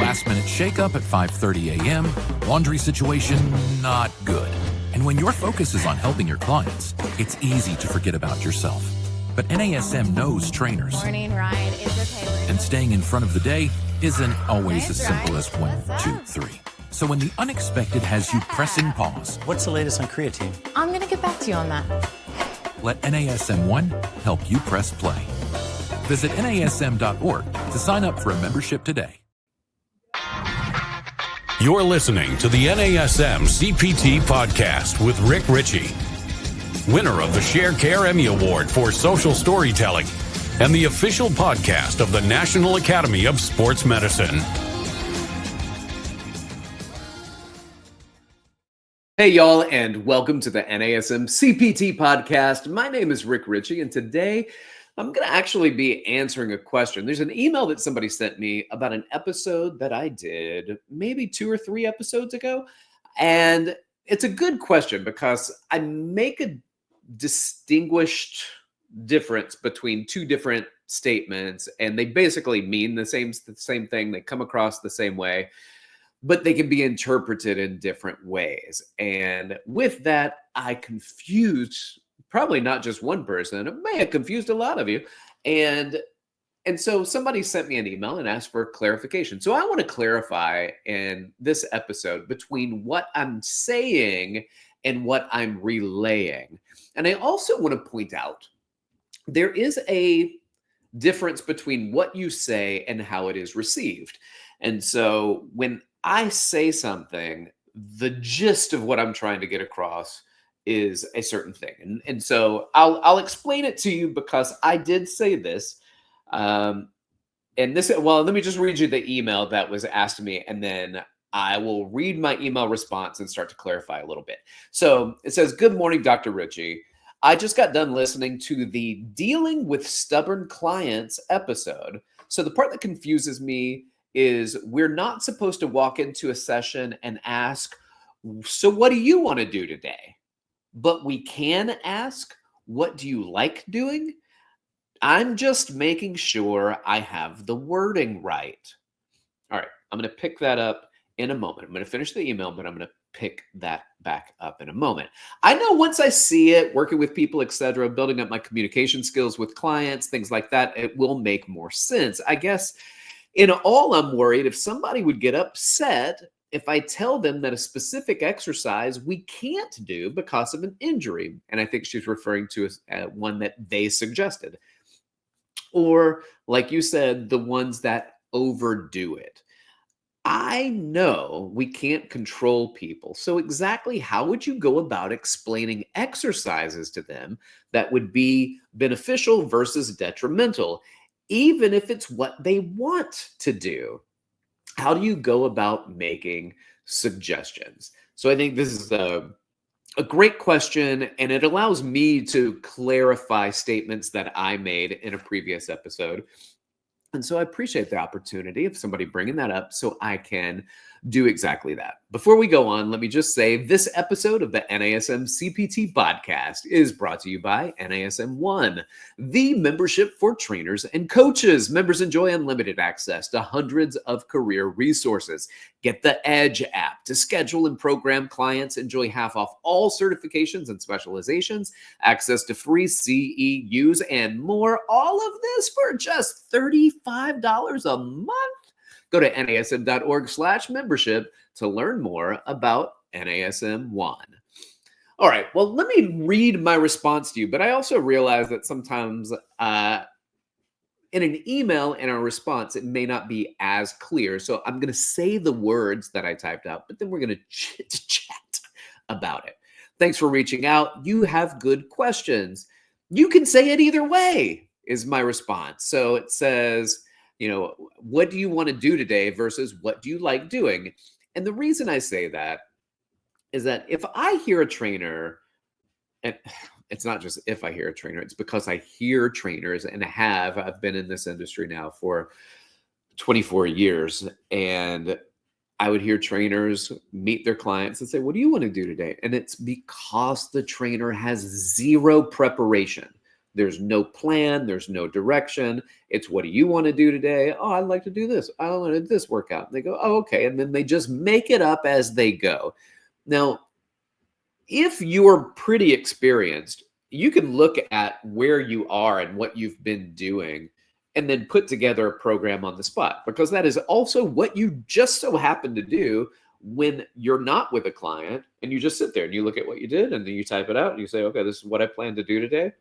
last-minute shakeup at 5:30 a.m., laundry situation not good. And when your focus is on helping your clients, it's easy to forget about yourself. But NASM knows trainers. Morning ride is okay with And staying in front of the day isn't always Nice as simple ride. as 1, What's 2, up? 3. So when the unexpected has you pressing pause, What's the latest on creatine? I'm gonna get back to you on that. let NASM1 help you press play. Visit NASM.org to sign up for a membership today. You're listening to the NASM-CPT Podcast with Richey, winner of the Share Care Emmy Award for Social Storytelling and the official podcast of the National Academy of Sports Medicine. Hey, y'all, and welcome to the NASM-CPT Podcast. My name is Richey, and today I'm going to actually be answering a question. There's an email that somebody sent me about an episode that I did maybe 2 or 3 episodes ago. And it's a good question because I make a distinguished difference between 2 different statements, and they basically mean the same thing. They come across the same way, but they can be interpreted in different ways. And with that, I confused probably not just one person. It may have confused a lot of you. And so somebody sent me an email and asked for clarification. So I want to clarify in this episode between what I'm saying and what I'm relaying. And I also want to point out there is a difference between what you say and how it is received. And so when I say something, the gist of what I'm trying to get across is a certain thing. And so I'll explain it to you because I did say this. Let me just read you the email that was asked to me, and then I will read my email response and start to clarify a little bit. So it says, "Good morning, Dr. Richey. I just got done listening to the Dealing with Stubborn Clients episode. So the part that confuses me is we're not supposed to walk into a session and ask, so what do you want to do today? But we can ask, what do you like doing? I'm just making sure I have the wording right." All right, I'm going to pick that up in a moment. I'm going to finish the email, but I'm going to pick that back up in a moment. I know once I see it, working with people, etc., building up my communication skills with clients, things like that, it will make more sense. I guess in all, I'm worried if somebody would get upset if I tell them that a specific exercise we can't do because of an injury. And I think she's referring to one that they suggested. Or, like you said, the ones that overdo it. I know we can't control people. So exactly how would you go about explaining exercises to them that would be beneficial versus detrimental, even if it's what they want to do? How do you go about making suggestions? So I think this is a great question, and it allows me to clarify statements that I made in a previous episode. And so I appreciate the opportunity of somebody bringing that up so I can do exactly that. Before we go on, let me just say this episode of the NASM-CPT Podcast is brought to you by NASM1, the membership for trainers and coaches. Members enjoy unlimited access to hundreds of career resources. Get the Edge app to schedule and program clients. Enjoy half off all certifications and specializations, access to free CEUs, and more. All of this for just $35 a month. Go to NASM.org/membership to learn more about NASM1. All right, well, let me read my response to you, but I also realize that sometimes in an email and a response, it may not be as clear. So I'm going to say the words that I typed out, but then we're going to chit-chat about it. Thanks for reaching out. You have good questions. You can say it either way, is my response. So it says, what do you want to do today versus what do you like doing? And the reason I say that is that if I hear a trainer, and it's not just if I hear a trainer, it's because I hear trainers and I've been in this industry now for 24 years. And I would hear trainers meet their clients and say, what do you want to do today? And it's because the trainer has zero preparation. There's no plan. There's no direction. It's, what do you want to do today? Oh, I'd like to do this. I want to do this workout. And they go, oh, okay. And then they just make it up as they go. Now, if you're pretty experienced, you can look at where you are and what you've been doing and then put together a program on the spot, because that is also what you just so happen to do when you're not with a client, and you just sit there and you look at what you did and then you type it out and you say, okay, this is what I plan to do today.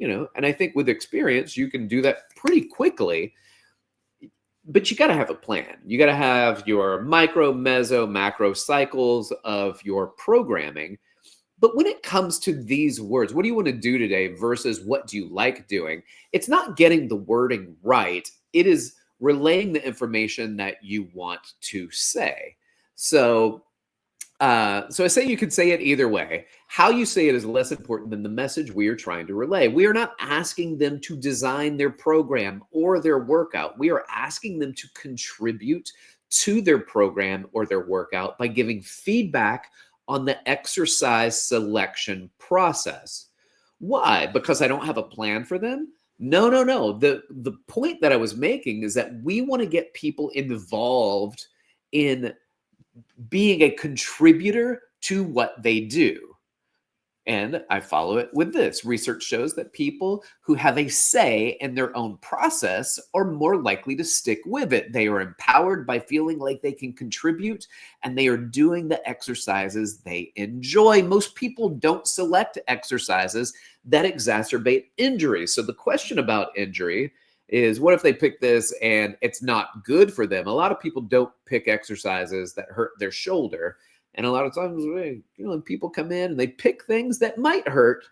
And I think with experience, you can do that pretty quickly, but you got to have a plan. You got to have your micro, meso, macro cycles of your programming. But when it comes to these words, what do you want to do today versus what do you like doing? It's not getting the wording right. It is relaying the information that you want to say. So I say you could say it either way. How you say it is less important than the message we are trying to relay. We are not asking them to design their program or their workout. We are asking them to contribute to their program or their workout by giving feedback on the exercise selection process. Why? Because I don't have a plan for them? No. The point that I was making is that we want to get people involved in being a contributor to what they do. And I follow it with this. Research shows that people who have a say in their own process are more likely to stick with it. They are empowered by feeling like they can contribute, and they are doing the exercises they enjoy. Most people don't select exercises that exacerbate injury. So the question about injury is, what if they pick this and it's not good for them? A lot of people don't pick exercises that hurt their shoulder. And a lot of times, when people come in and they pick things that might hurt,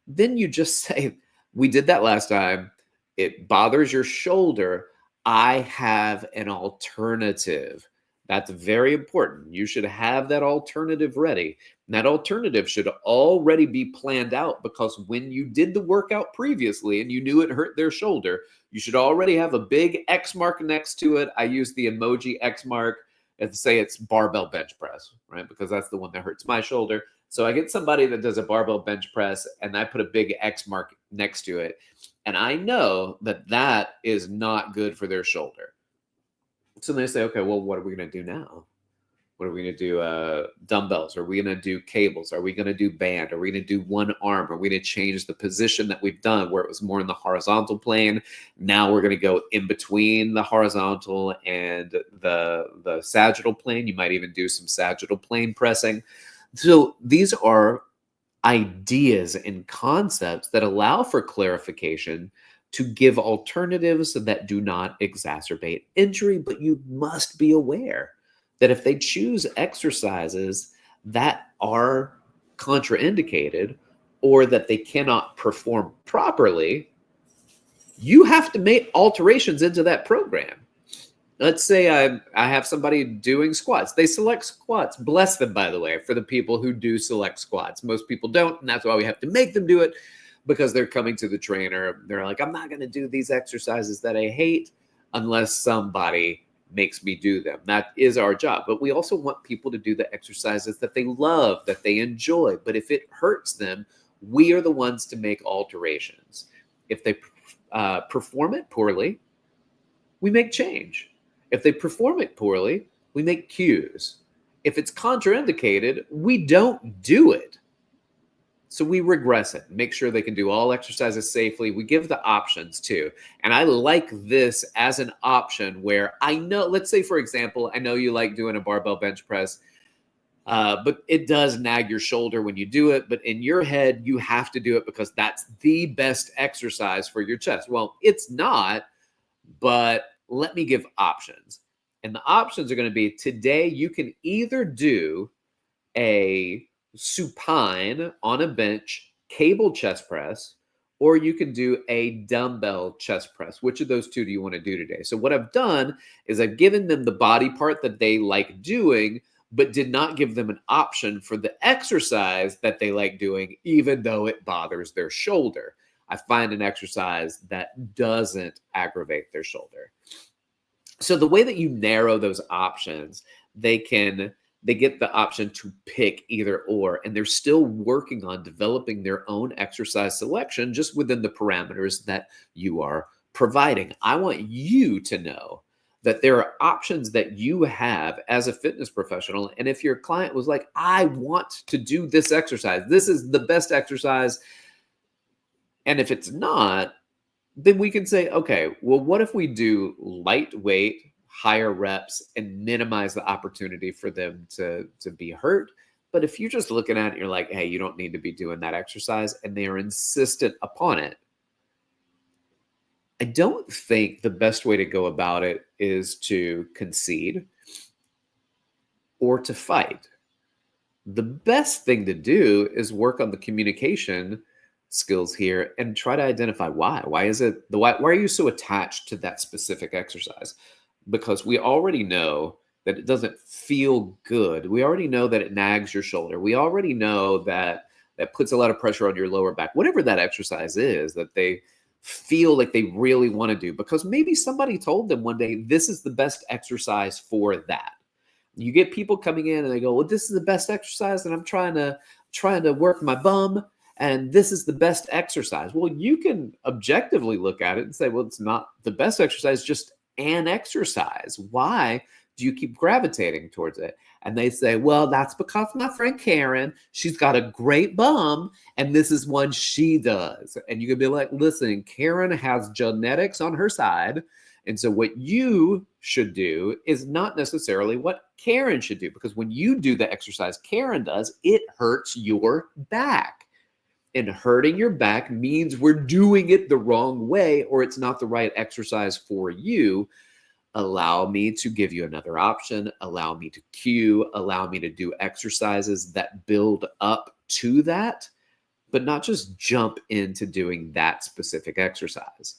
then you just say, we did that last time. It bothers your shoulder. I have an alternative. That's very important. You should have that alternative ready. And that alternative should already be planned out, because when you did the workout previously and you knew it hurt their shoulder, you should already have a big X mark next to it. I use the emoji X mark and say it's barbell bench press, right? Because that's the one that hurts my shoulder. So I get somebody that does a barbell bench press and I put a big X mark next to it. And I know that that is not good for their shoulder. So they say, okay, well, what are we going to do now? What are we going to do? Dumbbells? Are we going to do cables? Are we going to do band? Are we going to do one arm? Are we going to change the position that we've done where it was more in the horizontal plane? Now we're going to go in between the horizontal and the sagittal plane. You might even do some sagittal plane pressing. So these are ideas and concepts that allow for clarification to give alternatives that do not exacerbate injury, but you must be aware that if they choose exercises that are contraindicated or that they cannot perform properly, you have to make alterations into that program. Let's say I have somebody doing squats. They select squats. Bless them, by the way, for the people who do select squats. Most people don't, and that's why we have to make them do it, because they're coming to the trainer. They're like, I'm not going to do these exercises that I hate unless somebody makes me do them. That is our job. But we also want people to do the exercises that they love, that they enjoy. But if it hurts them, we are the ones to make alterations. If they perform it poorly, we make change. If they perform it poorly, we make cues. If it's contraindicated, we don't do it. So we regress it, make sure they can do all exercises safely. We give the options too. And I like this as an option where I know, let's say, for example, I know you like doing a barbell bench press, but it does nag your shoulder when you do it. But in your head, you have to do it because that's the best exercise for your chest. Well, it's not, but let me give options. And the options are going to be, today you can either do a supine on a bench cable chest press, or you can do a dumbbell chest press. Which of those two do you want to do today? So what I've done is I've given them the body part that they like doing, but did not give them an option for the exercise that they like doing, even though it bothers their shoulder. I find an exercise that doesn't aggravate their shoulder. So the way that you narrow those options, they can they get the option to pick either or, and they're still working on developing their own exercise selection just within the parameters that you are providing. I want you to know that there are options that you have as a fitness professional. And if your client was like, I want to do this exercise, this is the best exercise. And if it's not, then we can say, okay, well, what if we do lightweight, higher reps and minimize the opportunity for them to be hurt? But if you're just looking at it, you're like, hey, you don't need to be doing that exercise, and they are insistent upon it, I don't think the best way to go about it is to concede or to fight. The best thing to do is work on the communication skills here and try to identify why. Why are you so attached to that specific exercise? Because we already know that it doesn't feel good. We already know that it nags your shoulder. We already know that puts a lot of pressure on your lower back. Whatever that exercise is that they feel like they really want to do, because maybe somebody told them one day, this is the best exercise for that. You get people coming in and they go, well, this is the best exercise, and I'm trying to work my bum, and this is the best exercise. Well, you can objectively look at it and say, well, it's not the best exercise, just an exercise. Why do you keep gravitating towards it? And they say, well, that's because my friend Karen, she's got a great bum, and this is one she does. And you can be like, listen, Karen has genetics on her side. And so what you should do is not necessarily what Karen should do, because when you do the exercise Karen does, it hurts your back. And hurting your back means we're doing it the wrong way, or it's not the right exercise for you. Allow me to give you another option. Allow me to cue. Allow me to do exercises that build up to that, but not just jump into doing that specific exercise.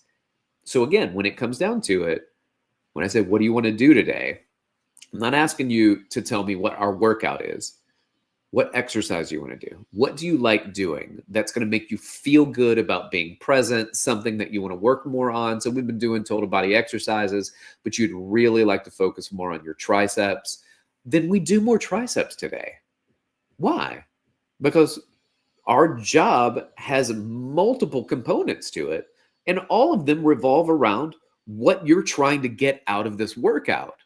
So again, when it comes down to it, when I say, what do you want to do today? I'm not asking you to tell me what our workout is. What exercise do you want to do? What do you like doing that's going to make you feel good about being present, something that you want to work more on? So we've been doing total body exercises, but you'd really like to focus more on your triceps. Then we do more triceps today. Why? Because our job has multiple components to it, and all of them revolve around what you're trying to get out of this workout.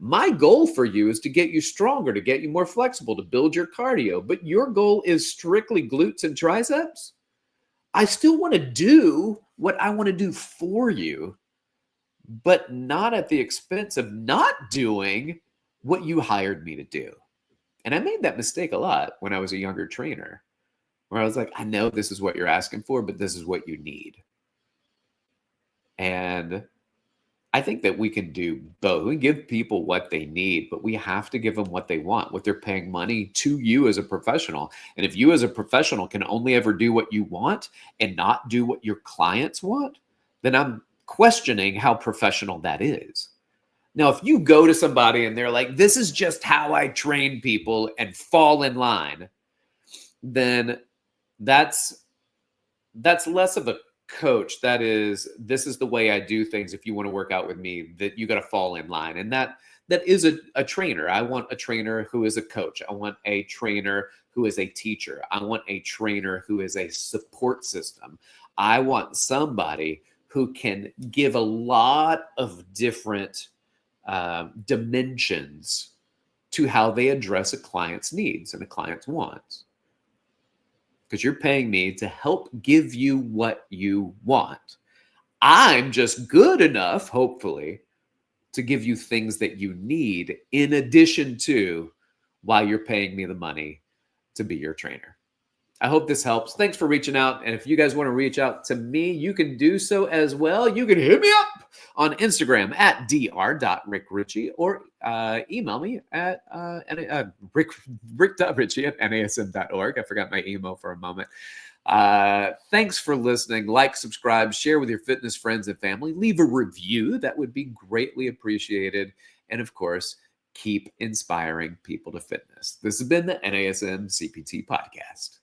My goal for you is to get you stronger, to get you more flexible, to build your cardio. But your goal is strictly glutes and triceps. I still want to do what I want to do for you, but not at the expense of not doing what you hired me to do. And I made that mistake a lot when I was a younger trainer, where I was like, I know this is what you're asking for, but this is what you need. And I think that we can do both. We give people what they need, but we have to give them what they want, what they're paying money to you as a professional. And if you as a professional can only ever do what you want and not do what your clients want, then I'm questioning how professional that is. Now, if you go to somebody and they're like, this is just how I train people, and fall in line, then that's less of a coach. That is, this is the way I do things. If you want to work out with me, that you got to fall in line. And that is a trainer. I want a trainer who is a coach. I want a trainer who is a teacher. I want a trainer who is a support system. I want somebody who can give a lot of different dimensions to how they address a client's needs and a client's wants. Because you're paying me to help give you what you want. I'm just good enough, hopefully, to give you things that you need in addition to while you're paying me the money to be your trainer. I hope this helps. Thanks for reaching out. And if you guys want to reach out to me, you can do so as well. You can hit me up on Instagram at dr.rickrichey, or email me at rick.richey@nasm.org. I forgot my email for a moment. Thanks for listening. Like, subscribe, share with your fitness friends and family. Leave a review. That would be greatly appreciated. And of course, keep inspiring people to fitness. This has been the NASM CPT Podcast.